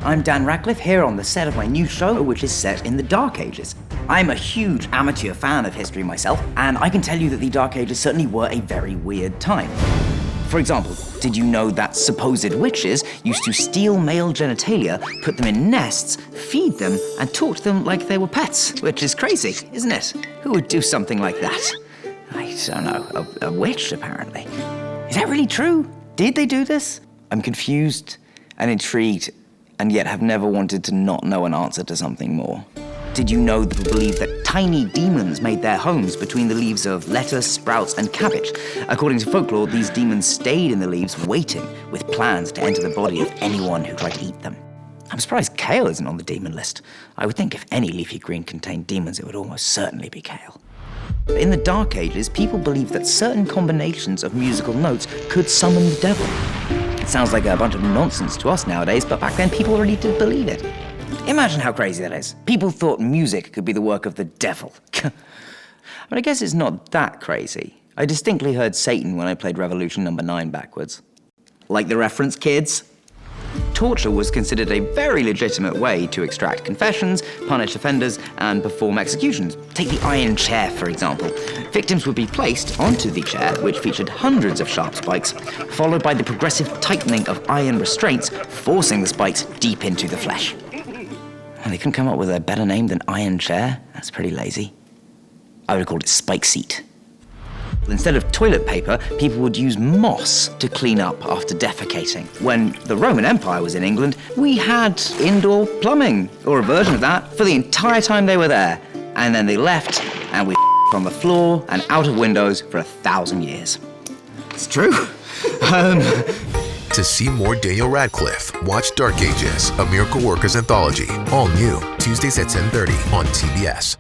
I'm Dan Radcliffe here on the set of my new show, which is set in the Dark Ages. I'm a huge amateur fan of history myself, and I can tell you that the Dark Ages certainly were a very weird time. For example, did you know that supposed witches used to steal male genitalia, put them in nests, feed them, and talk to them like they were pets? Which is crazy, isn't it? Who would do something like that? I don't know, a witch, apparently. Is that really true? Did they do this? I'm confused and intrigued, and yet have never wanted to not know an answer to something more. Did you know that people believe that tiny demons made their homes between the leaves of lettuce, sprouts, and cabbage? According to folklore, these demons stayed in the leaves waiting, with plans to enter the body of anyone who tried to eat them. I'm surprised kale isn't on the demon list. I would think if any leafy green contained demons, it would almost certainly be kale. In the Dark Ages, people believed that certain combinations of musical notes could summon the devil. It sounds like a bunch of nonsense to us nowadays, but back then people really did believe it. Imagine how crazy that is. People thought music could be the work of the devil. But I guess it's not that crazy. I distinctly heard Satan when I played Revolution No. 9 backwards. Like the reference, kids? Torture was considered a very legitimate way to extract confessions, punish offenders, and perform executions. Take the iron chair, for example. Victims would be placed onto the chair, which featured hundreds of sharp spikes, followed by the progressive tightening of iron restraints, forcing the spikes deep into the flesh. They couldn't come up with a better name than iron chair. That's pretty lazy. I would have called it spike seat. Instead of toilet paper, people would use moss to clean up after defecating. When the Roman Empire was in England, we had indoor plumbing, or a version of that, for the entire time they were there. And then they left, and we on the floor and out of windows for 1,000 years. It's true. To see more Daniel Radcliffe, watch Dark Ages, a Miracle Workers anthology. All new, Tuesdays at 10:30 on TBS.